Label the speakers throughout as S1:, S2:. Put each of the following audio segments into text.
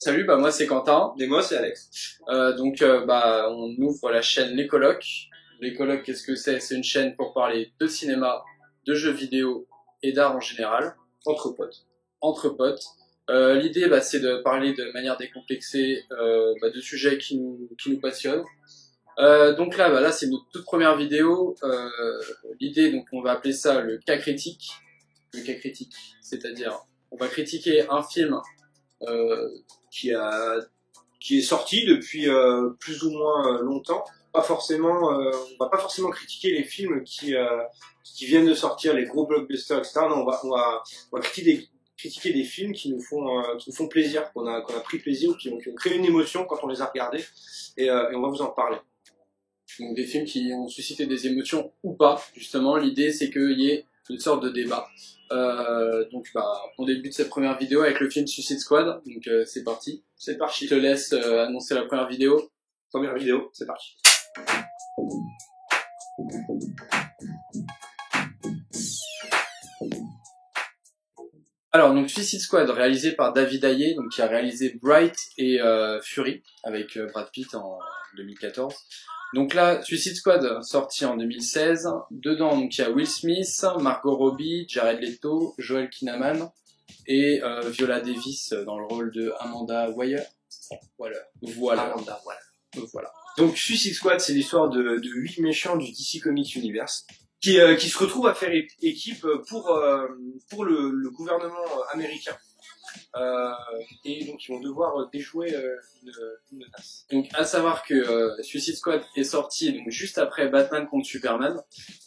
S1: Salut, bah moi c'est Quentin.
S2: Et moi, c'est Alex.
S1: On ouvre la chaîne Les Colocs. Les Colocs, qu'est-ce que c'est? C'est une chaîne pour parler de cinéma, de jeux vidéo et d'art en général,
S2: Entre potes.
S1: entre potes. L'idée, c'est de parler de manière décomplexée de sujets qui nous passionnent. Là, c'est notre toute première vidéo. L'idée, donc, on va appeler ça le cas critique. Le cas critique, c'est-à-dire, on va critiquer un film
S2: Qui est sorti depuis plus ou moins longtemps. Pas forcément, on va pas forcément critiquer les films qui viennent de sortir, les gros blockbusters, etc. Non, on va critiquer des films qui nous font plaisir, qu'on a pris plaisir, ou qui ont créé une émotion quand on les a regardés, et on va vous en parler.
S1: Donc des films qui ont suscité des émotions ou pas, justement. L'idée, c'est qu'il y ait une sorte de débat. On débute cette première vidéo avec le film Suicide Squad. Donc c'est parti.
S2: C'est parti.
S1: Je te laisse annoncer la première vidéo.
S2: Première vidéo, c'est parti.
S1: Alors, donc Suicide Squad, réalisé par David Ayer, donc qui a réalisé Bright et Fury, avec Brad Pitt en 2014. Donc là, Suicide Squad, sorti en 2016. Dedans, donc il y a Will Smith, Margot Robbie, Jared Leto, Joel Kinnaman et Viola Davis dans le rôle de Amanda Waller. Voilà.
S2: Amanda, voilà.
S1: Voilà.
S2: Donc Suicide Squad, c'est l'histoire de 8 méchants du DC Comics Universe qui se retrouvent à faire équipe pour le gouvernement américain. Et donc ils vont devoir déjouer une menace.
S1: Donc à savoir que Suicide Squad est sorti donc juste après Batman contre Superman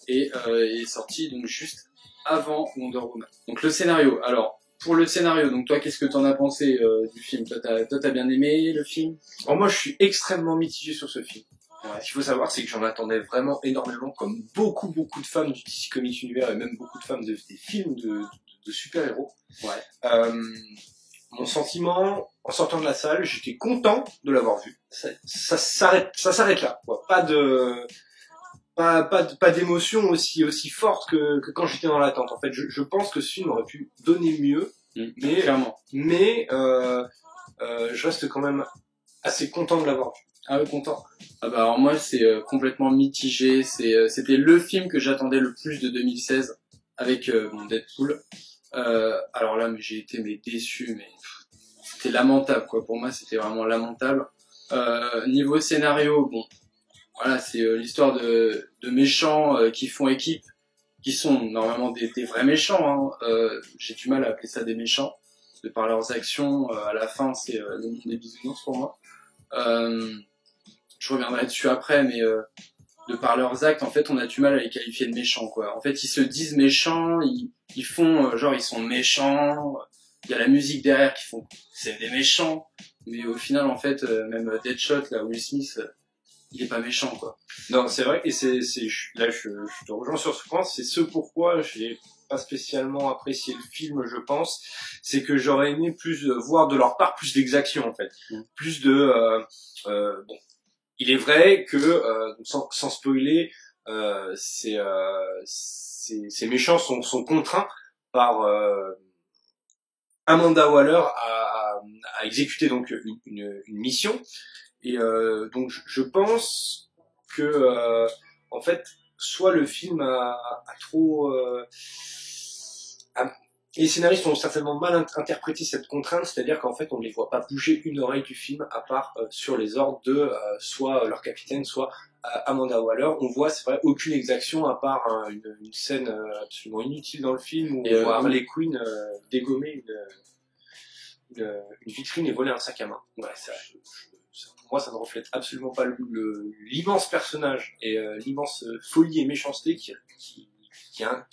S1: et est sorti donc juste avant Wonder Woman. Donc le scénario. Alors pour le scénario, donc toi qu'est-ce que t'en as pensé du film? Toi t'as bien aimé le film?
S2: Alors moi je suis extrêmement mitigé sur ce film.
S1: Ouais.
S2: Ce qu'il faut savoir, c'est que j'en attendais vraiment énormément, comme beaucoup de fans du DC Comics Universe et même beaucoup de fans des films de super-héros.
S1: Ouais.
S2: Mon sentiment, en sortant de la salle, j'étais content de l'avoir vu. Ça s'arrête là, quoi. Pas d'émotion aussi forte que quand j'étais dans l'attente. En fait, je pense que ce film aurait pu donner mieux,
S1: Clairement.
S2: mais je reste quand même assez content de l'avoir vu.
S1: Ah ouais, content. Ah bah alors moi c'est complètement mitigé. C'était le film que j'attendais le plus de 2016 avec mon Deadpool. Alors là, mais j'ai été déçu, mais c'était lamentable quoi. Pour moi, c'était vraiment lamentable. Niveau scénario, bon, voilà, c'est l'histoire de méchants qui font équipe, qui sont normalement des vrais méchants. Hein. J'ai du mal à appeler ça des méchants, de par leurs actions. À la fin, c'est le monde des bisounours pour moi. Je reviendrai dessus après, mais de par leurs actes, en fait, on a du mal à les qualifier de méchants, quoi. En fait, ils se disent méchants, ils font genre ils sont méchants. Il y a la musique derrière qui font c'est des méchants, mais au final, en fait, même Deadshot, là, Will Smith, il est pas méchant, quoi.
S2: Non, c'est vrai, et là je te rejoins sur ce point, c'est ce pourquoi j'ai pas spécialement apprécié le film, je pense, c'est que j'aurais aimé plus voir de leur part plus d'exaction, en fait. Plus de bon, il est vrai que sans spoiler, ces méchants sont contraints par Amanda Waller à exécuter donc une mission. Et donc je pense que en fait soit le film a trop et les scénaristes ont certainement mal interprété cette contrainte, c'est-à-dire qu'en fait on ne les voit pas bouger une oreille du film à part sur les ordres de soit leur capitaine, soit Amanda Waller. On voit, c'est vrai, aucune exaction à part une scène absolument inutile dans le film où on voit Harley Quinn dégommer une vitrine et voler un sac à main. Ouais, pour moi, ça ne reflète absolument pas l'immense personnage et l'immense folie et méchanceté qui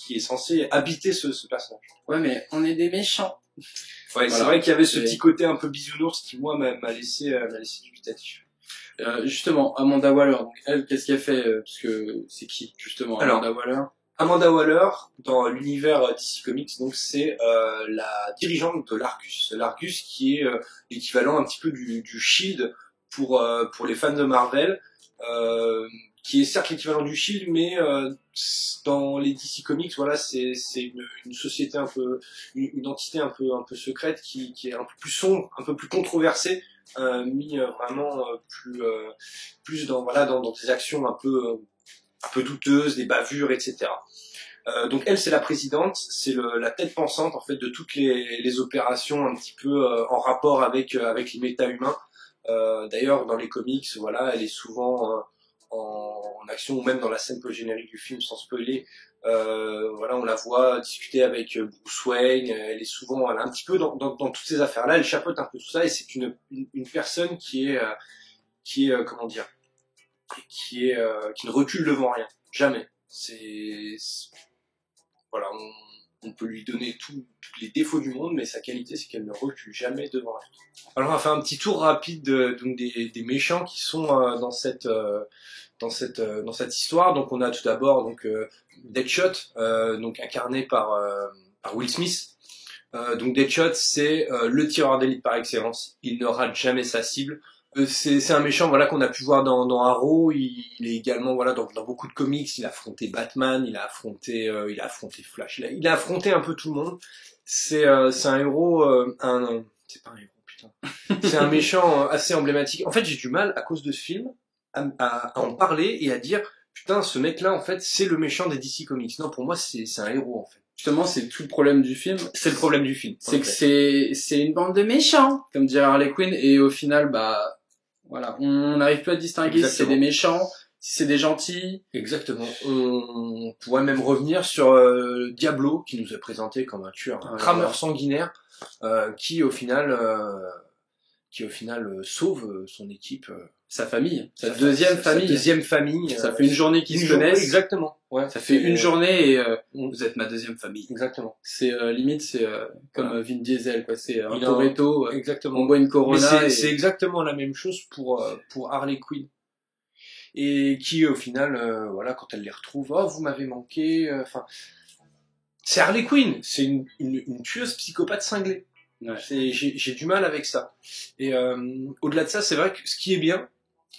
S2: est censé habiter ce personnage.
S1: Ouais, mais on est des méchants.
S2: Ouais,
S1: voilà.
S2: C'est vrai qu'il y avait ce petit côté un peu bisounours qui, moi, m'a laissé dubitatif.
S1: Justement, Amanda Waller, donc elle, qu'est-ce qu'elle fait parce que c'est qui, justement, Amanda Waller?
S2: Amanda Waller, dans l'univers DC Comics, donc c'est la dirigeante de l'Argus. L'Argus qui est l'équivalent un petit peu du Shield pour les fans de Marvel, qui est certes l'équivalent du Shield, mais dans les DC Comics, voilà, c'est une société un peu, une entité un peu secrète qui est un peu plus sombre, un peu plus controversée, mis vraiment plus dans voilà dans des actions un peu douteuses, des bavures, etc. Donc elle, c'est la présidente, c'est la tête pensante en fait de toutes les opérations un petit peu en rapport avec les méta-humains. D'ailleurs, dans les comics, voilà, elle est souvent en action, ou même dans la scène post-générique du film, sans spoiler. Voilà, on la voit discuter avec Bruce Wayne. Elle est souvent, elle est un petit peu dans toutes ces affaires-là. Elle chapeaute un peu tout ça, et c'est une personne qui est comment dire, qui ne recule devant rien, jamais. Voilà, on peut lui donner tous les défauts du monde, mais sa qualité, c'est qu'elle ne recule jamais devant rien. Alors, on va faire un petit tour rapide donc des méchants qui sont dans cette histoire. Donc, on a tout d'abord donc Deadshot, donc incarné par Will Smith. Donc Deadshot, c'est le tireur d'élite par excellence. Il ne rate jamais sa cible. C'est un méchant, voilà, qu'on a pu voir dans Arrow. Il est également, voilà, dans beaucoup de comics. Il a affronté Batman, il a affronté Flash, il a affronté un peu tout le monde. C'est un héros, c'est pas un héros, putain. C'est un méchant assez emblématique. En fait, j'ai du mal à cause de ce film à en parler et à dire putain, ce mec-là, en fait, c'est le méchant des DC Comics. Non, pour moi, c'est un héros, en fait.
S1: Justement, c'est tout le problème du film.
S2: C'est le problème du film.
S1: C'est que c'est une bande de méchants, comme dirait Harley Quinn, et au final, bah, voilà, on n'arrive plus à distinguer si c'est des méchants, si c'est des gentils.
S2: Exactement. On pourrait même revenir sur Diablo, qui nous est présenté comme un tueur, un crameur sanguinaire, qui au final sauve son équipe,
S1: sa famille, sa deuxième famille.
S2: Ça
S1: fait une journée qu'ils se connaissent.
S2: Exactement. Ouais.
S1: Ça fait une journée et vous êtes ma deuxième famille.
S2: Exactement.
S1: C'est limite, c'est comme
S2: voilà.
S1: Vin Diesel, quoi. C'est un Toretto.
S2: Exactement.
S1: On boit une Corona.
S2: C'est exactement la même chose pour Harley Quinn. Et qui au final, voilà, quand elle les retrouve, oh vous m'avez manqué. Enfin, c'est Harley Quinn. C'est une tueuse psychopathe cinglée. Ouais. J'ai du mal avec ça. Et au-delà de ça, c'est vrai que ce qui est bien,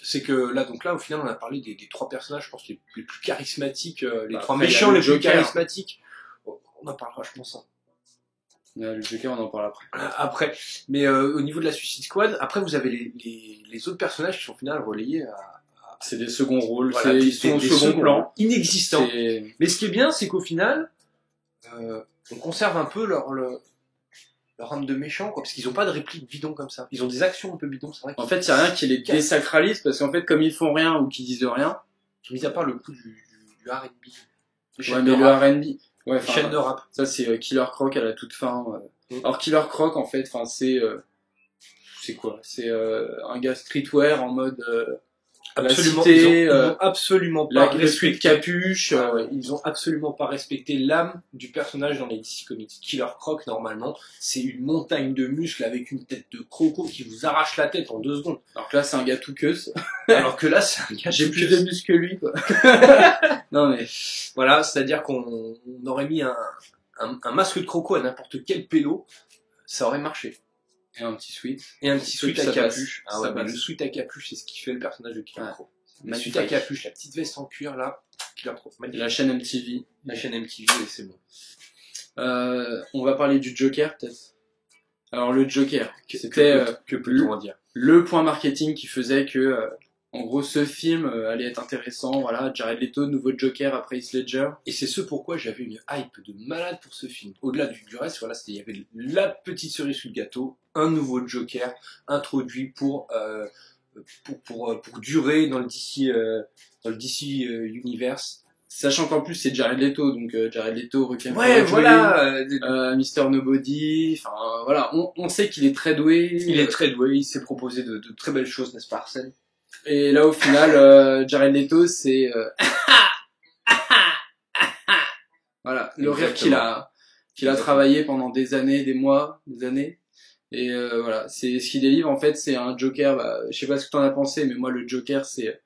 S2: c'est que là, au final, on a parlé des trois personnages, je pense, les plus charismatiques, les trois méchants les plus charismatiques. On en parlera, je pense. Hein.
S1: Le Joker, on en parle après.
S2: Après. Mais au niveau de la Suicide Squad, après, vous avez les autres personnages qui sont au final relayés
S1: c'est des seconds rôles,
S2: voilà,
S1: ils sont au second plan.
S2: Inexistants. Mais ce qui est bien, c'est qu'au final, on conserve un peu leur âme de méchant, quoi, parce qu'ils ont pas de répliques bidons comme ça. Ils ont des actions un peu bidons, c'est vrai.
S1: En fait, il y a rien qui les désacralise, parce qu'en fait, comme ils font rien ou qu'ils disent rien,
S2: mis à part le coup du R&B.
S1: Ouais, mais le R&B, ouais,
S2: chaîne de rap.
S1: Ça, c'est Killer Croc à la toute fin. Alors, Killer Croc, en fait, c'est quoi? C'est un gars streetwear en mode
S2: absolument,
S1: la cité,
S2: ils ont absolument pas
S1: respecté capuche.
S2: Ils ont absolument pas respecté l'âme du personnage dans les DC Comics. Killer Croc, normalement, c'est une montagne de muscles avec une tête de croco qui vous arrache la tête en 2 secondes.
S1: Alors que là, c'est un gars tout queuse.
S2: Alors que là, c'est un gars
S1: j'ai plus de muscles que lui, quoi. Non, mais
S2: voilà, c'est-à-dire qu'on aurait mis un masque de croco à n'importe quel pélo, ça aurait marché.
S1: Et un petit sweat.
S2: Et un petit sweat à capuche.
S1: Ah ouais,
S2: mais le sweat à capuche, c'est ce qui fait le personnage de Killer Croc. Le
S1: Magnifique.
S2: sweat à capuche, la petite veste en cuir, là, Killer Croc.
S1: La chaîne MTV.
S2: La chaîne MTV, et c'est bon.
S1: On va parler du Joker, peut-être. Alors, le Joker, c'était
S2: que peut-on en dire?
S1: Le point marketing qui faisait que, en gros, ce film allait être intéressant. Voilà, Jared Leto, nouveau Joker après Heath Ledger.
S2: Et c'est ce pourquoi j'avais une hype de malade pour ce film. Au-delà du reste, voilà, il y avait la petite cerise sur le gâteau, un nouveau Joker introduit pour durer dans le DC Universe.
S1: Sachant qu'en plus c'est Jared Leto, donc Jared Leto, requin.
S2: Ouais, voilà.
S1: Mr. Nobody. Enfin, voilà, on sait qu'il est très doué.
S2: Il est très doué. Il s'est proposé de très belles choses, n'est-ce pas, Arsène?
S1: Et là, au final, Jared Leto, c'est voilà, le rire qu'il a travaillé pendant des années, des mois, des années. Et voilà, c'est ce qu'il délivre. En fait, c'est un Joker. Bah, je sais pas ce que t'en as pensé, mais moi, le Joker, c'est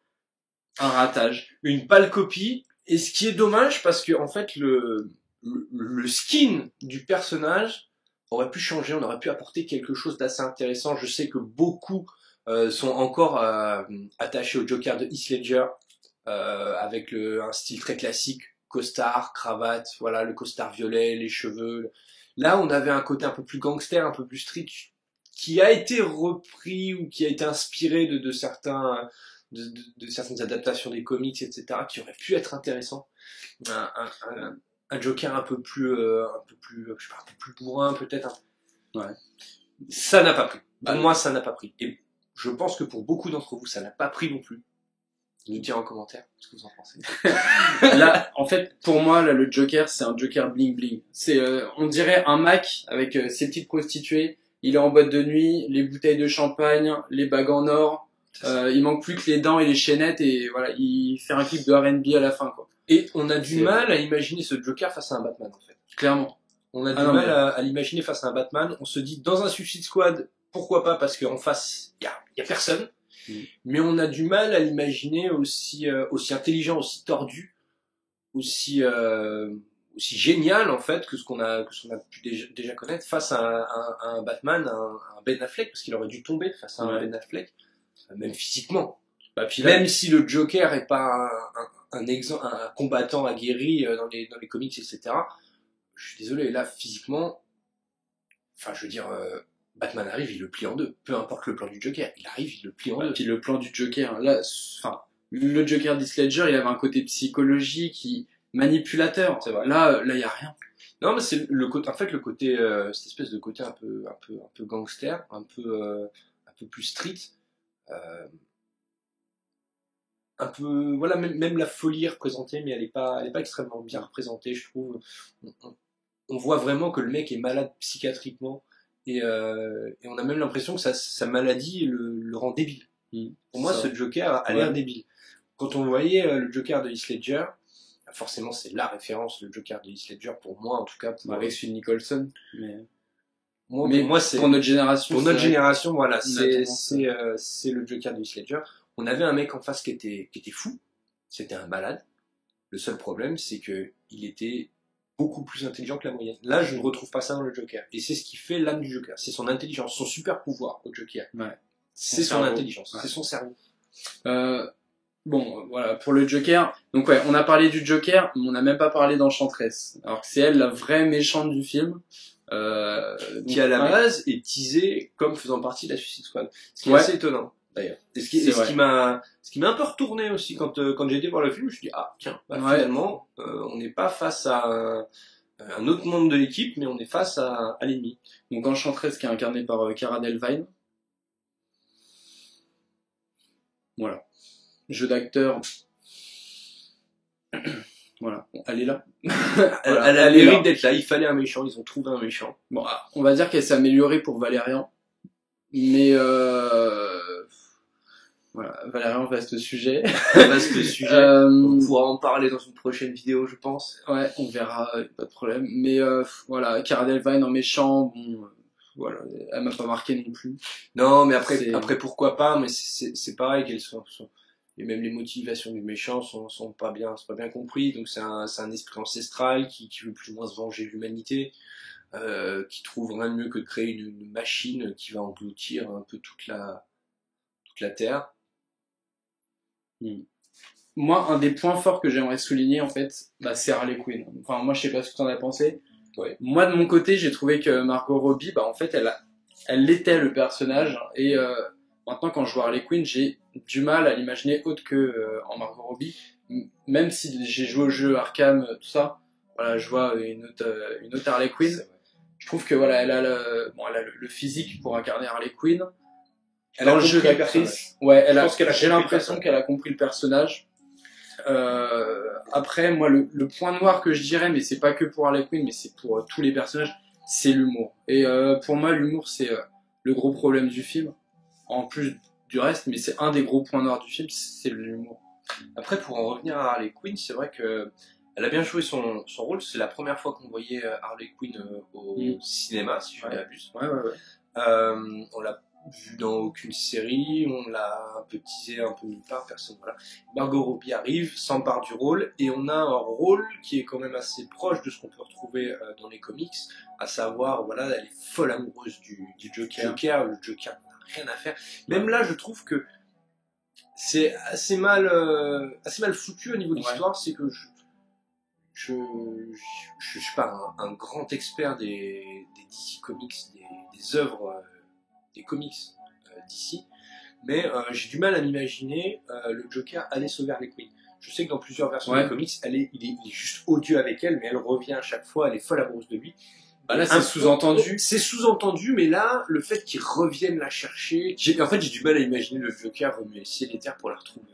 S1: un ratage,
S2: une pâle copie. Et ce qui est dommage, parce que en fait, le skin du personnage aurait pu changer. On aurait pu apporter quelque chose d'assez intéressant. Je sais que beaucoup sont encore attachés au Joker de Heath Ledger. avec un style très classique, costard, cravate, voilà, le costard violet, les cheveux. Là, on avait un côté un peu plus gangster, un peu plus street, qui a été repris ou qui a été inspiré de certains, de certaines adaptations des comics, etc., qui auraient pu être intéressants. Un Joker je sais pas, un peu plus bourrin, peut-être.
S1: Ouais.
S2: Ça n'a pas pris. Pour moi, ça n'a pas pris. Et je pense que pour beaucoup d'entre vous, ça n'a pas pris non plus. Nous dire en commentaire ce que vous en pensez.
S1: Là, en fait, pour moi, là, le Joker, c'est un Joker bling bling. C'est, on dirait un Mac avec ses petites prostituées. Il est en boîte de nuit, les bouteilles de champagne, les bagues en or. Il manque plus que les dents et les chaînettes et voilà, il fait un clip de R&B à la fin, quoi.
S2: Et on a du mal à imaginer ce Joker face à un Batman, en fait.
S1: Clairement.
S2: On a du mal à l'imaginer face à un Batman. On se dit, dans un Suicide Squad, pourquoi pas, parce qu'en face, il y a personne. Mais on a du mal à l'imaginer aussi intelligent, aussi tordu, aussi génial en fait que ce qu'on a pu déjà connaître face à un Batman, un Ben Affleck, parce qu'il aurait dû tomber face à un Ben Affleck, même physiquement. Puis là, même si le Joker est pas un combattant aguerri dans les comics, etc. Je suis désolé, là physiquement, enfin je veux dire. Batman arrive, il le plie en deux. Peu importe le plan du Joker, il arrive, il le plie en deux.
S1: Puis le plan du Joker, là, enfin, le Joker d'Heath Ledger, il avait un côté psychologique, manipulateur.
S2: C'est vrai.
S1: Là, il y a rien.
S2: Non, mais c'est le côté, en fait, le côté, cette espèce de côté un peu gangster, un peu plus street, un peu, voilà, même la folie est représentée, mais elle est pas extrêmement bien représentée, je trouve. On voit vraiment que le mec est malade psychiatriquement. Et on a même l'impression que sa maladie le rend débile. Pour moi, ce Joker a l'air débile. Quand on voyait le Joker de Heath Ledger, forcément c'est la référence, le Joker de Heath Ledger, pour moi en tout cas.
S1: Avec Phil Nicholson. Mais
S2: moi, c'est
S1: pour notre génération.
S2: Pour notre génération, voilà, c'est le Joker de Heath Ledger. On avait un mec en face qui était fou, c'était un malade. Le seul problème, c'est que il était beaucoup plus intelligent que la moyenne. Là, je ne retrouve pas ça dans le Joker. Et c'est ce qui fait l'âme du Joker. C'est son intelligence, son super pouvoir au Joker.
S1: Ouais.
S2: C'est son intelligence, c'est son cerveau.
S1: Bon, voilà, pour le Joker. Donc ouais, on a parlé du Joker, mais on n'a même pas parlé d'Enchantress. Alors que c'est elle la vraie méchante du film.
S2: Qui à la base est teasée comme faisant partie de la Suicide Squad. Ce qui est assez étonnant. D'ailleurs. Et ce qui m'a un peu retourné aussi quand j'ai été voir le film, je me suis dit tiens, finalement on n'est pas face à un autre membre de l'équipe, mais on est face à l'ennemi.
S1: Donc Enchantress qui est incarnée par Cara Delevingne. Voilà. Jeu d'acteur. Voilà, bon, elle est là.
S2: Elle a le mérite d'être là, il fallait un méchant, ils ont trouvé un méchant.
S1: Bon, on va dire qu'elle s'est améliorée pour Valérian. Mais voilà, Valérian, vaste sujet.
S2: Vaste sujet. On pourra en parler dans une prochaine vidéo, je pense.
S1: Ouais, on verra, pas de problème. Mais voilà, Cara Delevingne en méchant, bon, voilà, elle m'a pas marqué non plus.
S2: Non, mais après pourquoi pas, mais c'est pareil qu'elles sont et même les motivations du méchant sont pas bien compris. Donc c'est un esprit ancestral qui veut plus ou moins se venger de l'humanité. Qui trouve rien de mieux que de créer une machine qui va engloutir un peu toute la Terre.
S1: Moi, un des points forts que j'aimerais souligner, en fait, c'est Harley Quinn. Enfin, moi, je sais pas ce que t'en as pensé.
S2: Ouais.
S1: Moi, de mon côté, j'ai trouvé que Margot Robbie, en fait, elle était le personnage. Et maintenant, quand je vois Harley Quinn, j'ai du mal à l'imaginer autre que en Margot Robbie. Même si j'ai joué au jeu Arkham, tout ça, voilà, je vois une autre Harley Quinn. Je trouve que voilà, elle a le physique pour incarner Harley Quinn. Dans le jeu d'actrice, j'ai l'impression qu'elle a compris le personnage. Après, moi, le point noir que je dirais, mais c'est pas que pour Harley Quinn, mais c'est pour tous les personnages, c'est l'humour. Et pour moi, l'humour, c'est le gros problème du film. En plus du reste, mais c'est un des gros points noirs du film, c'est l'humour.
S2: Après, pour en revenir à Harley Quinn, c'est vrai que elle a bien joué son rôle. C'est la première fois qu'on voyait Harley Quinn au cinéma, si je ne m'abuse.
S1: Ouais.
S2: On l'a vu dans aucune série, on l'a un peu teasé un peu nulle part, personne, voilà. Margot Robbie arrive, s'empare du rôle, et on a un rôle qui est quand même assez proche de ce qu'on peut retrouver dans les comics, à savoir, voilà, elle est folle amoureuse du Joker. Le Joker n'a rien à faire. Même là, je trouve que c'est assez mal foutu au niveau de l'histoire. C'est que je suis pas un grand expert des DC Comics, des œuvres, des comics DC, mais j'ai du mal à m'imaginer le Joker aller sauver Harley Quinn. Je sais que dans plusieurs versions des comics, il est juste odieux avec elle, mais elle revient à chaque fois, elle est folle amoureuse de lui.
S1: Bah là, c'est sous-entendu.
S2: C'est sous-entendu, mais là, le fait qu'ils reviennent la chercher, j'ai du mal à imaginer le Joker remuer le ciel et terre pour la retrouver.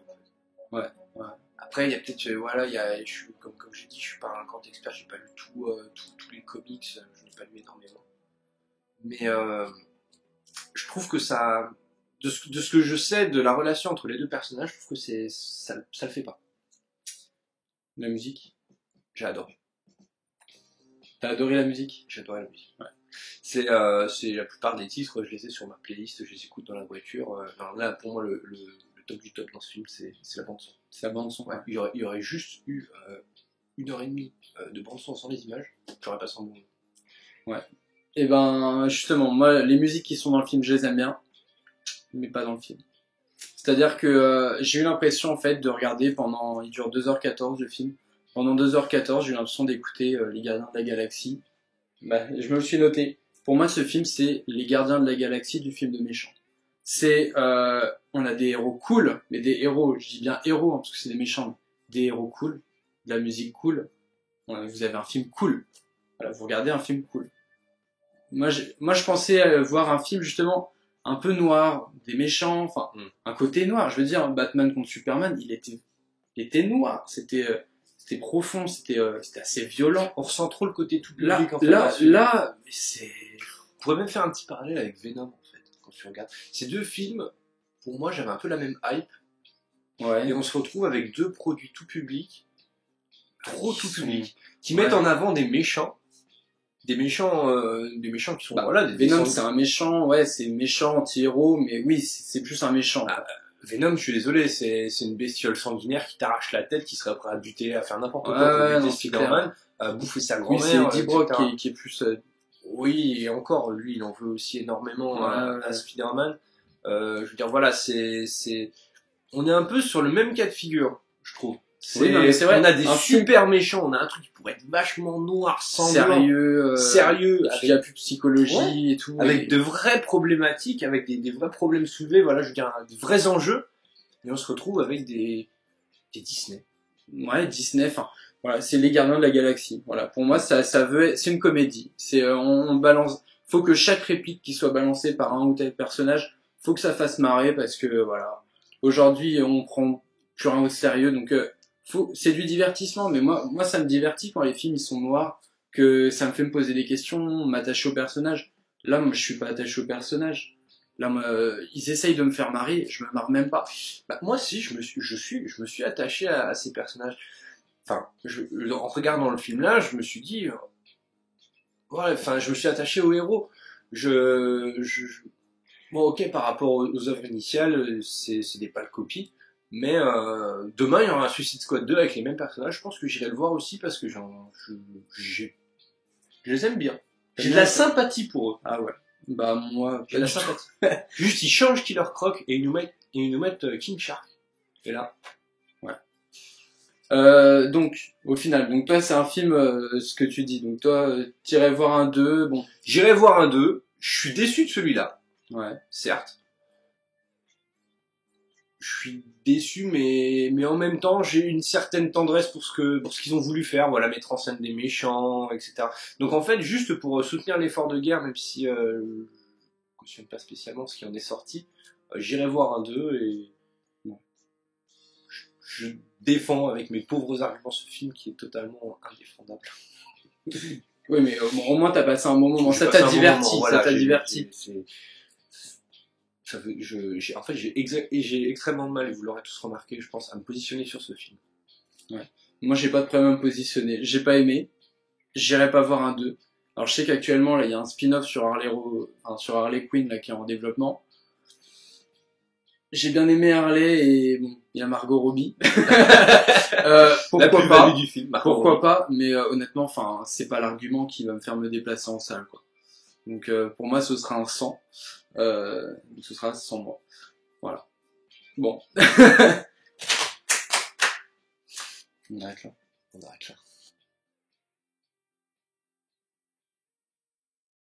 S1: Ouais.
S2: Après, il y a peut-être, comme j'ai dit, je suis pas un grand expert, j'ai pas lu tous les comics, je n'ai pas lu énormément. Mais je trouve que ça, de ce que je sais de la relation entre les deux personnages, je trouve que ça le fait pas.
S1: La musique,
S2: J'ai adoré.
S1: t'as adoré la musique?
S2: J'ai adoré la musique. Ouais. C'est la plupart des titres, je les ai sur ma playlist, je les écoute dans la voiture. Alors là, pour moi, le top du top dans ce film, c'est la bande son.
S1: C'est la bande son.
S2: Ouais. Il y aurait juste eu 1h30 de bande son sans les images, j'aurais passé un bon moment.
S1: Ouais. Et ben justement, moi, les musiques qui sont dans le film, je les aime bien, mais pas dans le film. C'est-à-dire que j'ai eu l'impression en fait de regarder pendant, il dure 2h14 le film. Pendant 2h14, j'ai eu l'impression d'écouter Les Gardiens de la Galaxie. Bah, je me le suis noté. Pour moi, ce film, c'est Les Gardiens de la Galaxie du film de méchant. C'est, on a des héros cool, mais des héros, je dis bien héros, hein, parce que c'est des méchants, des héros cool, de la musique cool. Vous avez un film cool. Voilà, vous regardez un film cool. Moi, je pensais voir un film justement un peu noir, des méchants, enfin, un côté noir. Je veux dire, Batman contre Superman, il était noir. C'était profond, c'était assez violent.
S2: On ressent trop le côté tout
S1: Là,
S2: public en fait.
S1: là, c'est...
S2: On pourrait même faire un petit parallèle avec Venom en fait, quand tu regardes. Ces deux films, pour moi, j'avais un peu la même hype.
S1: Ouais.
S2: Et on se retrouve avec deux produits tout public, tout public, qui mettent en avant des méchants qui sont voilà.
S1: Venom, c'est un méchant, ouais, c'est méchant anti-héros, mais oui, c'est plus un méchant.
S2: Venom, je suis désolé, c'est une bestiole sanguinaire qui t'arrache la tête, qui serait prêt à buter, à faire n'importe quoi pour buter Spider-Man, à bouffer sa grand-mère.
S1: Oui, c'est Eddie Brock qui est plus...
S2: Oui, et encore, lui, il en veut aussi énormément à Spider-Man. Je veux dire, voilà, on est un peu sur le même cas de figure, je trouve.
S1: Oui, non, mais c'est vrai.
S2: On a des super méchants, on a un truc qui pourrait être vachement noir, sanglant, sérieux,
S1: il y a plus de psychologie et tout.
S2: Avec de vraies problématiques, avec des vrais problèmes soulevés, voilà, je veux dire, des vrais enjeux. Et on se retrouve avec des Disney.
S1: Ouais, Disney, enfin, voilà, c'est les Gardiens de la Galaxie. Voilà, pour moi, c'est une comédie. On balance, faut que chaque réplique qui soit balancée par un ou tel personnage, faut que ça fasse marrer parce que, voilà, aujourd'hui, on prend plus rien au sérieux, donc, c'est du divertissement, mais moi ça me divertit quand les films ils sont noirs, que ça me fait me poser des questions, m'attacher au personnage. Là, moi je suis pas attaché au personnage. Là, ils essayent de me faire marrer, je me marre même pas.
S2: Bah, moi si, je me suis attaché à ces personnages. Enfin, en regardant le film là, je me suis dit, voilà, enfin, je me suis attaché aux héros. Bon, ok, par rapport aux œuvres initiales, c'est des pâles copies. Mais demain, il y aura un Suicide Squad 2 avec les mêmes personnages. Je pense que j'irai le voir aussi parce que je les aime bien. J'ai de la sympathie pour eux.
S1: Ah ouais. Bah moi,
S2: j'ai de la sympathie. Juste, ils changent Killer Croc et ils nous mettent King Shark. Et là,
S1: ouais. Donc, au final, donc toi, c'est un film, ce que tu dis. Donc toi, t'irais voir un 2, bon.
S2: J'irai voir un 2. Je suis déçu de celui-là.
S1: Ouais.
S2: Certes. Je suis déçu, mais en même temps, j'ai une certaine tendresse pour ce qu'ils ont voulu faire, voilà, mettre en scène des méchants, etc. Donc en fait, juste pour soutenir l'effort de guerre, même si je ne cautionne pas spécialement ce qui en est sorti, j'irai voir un 2 et bon, je défends avec mes pauvres arguments ce film qui est totalement indéfendable.
S1: Oui, mais au moins t'as passé un bon moment, ça t'a diverti,
S2: voilà,
S1: ça t'a diverti.
S2: En fait, j'ai extrêmement de mal, et vous l'aurez tous remarqué, je pense, à me positionner sur ce film.
S1: Ouais. Moi, j'ai pas de problème à me positionner. J'ai pas aimé. J'irai pas voir un 2. Alors, je sais qu'actuellement, là, il y a un spin-off sur Harley Quinn, là, qui est en développement. J'ai bien aimé Harley et bon, il y a Margot Robbie. Pourquoi pas
S2: du film,
S1: pourquoi pas, mais honnêtement, enfin, c'est pas l'argument qui va me faire me déplacer en salle, quoi. Donc, pour moi, ce sera un 100. Ce sera 100 mois. Voilà. Bon.
S3: On arrête là.
S2: On arrête là.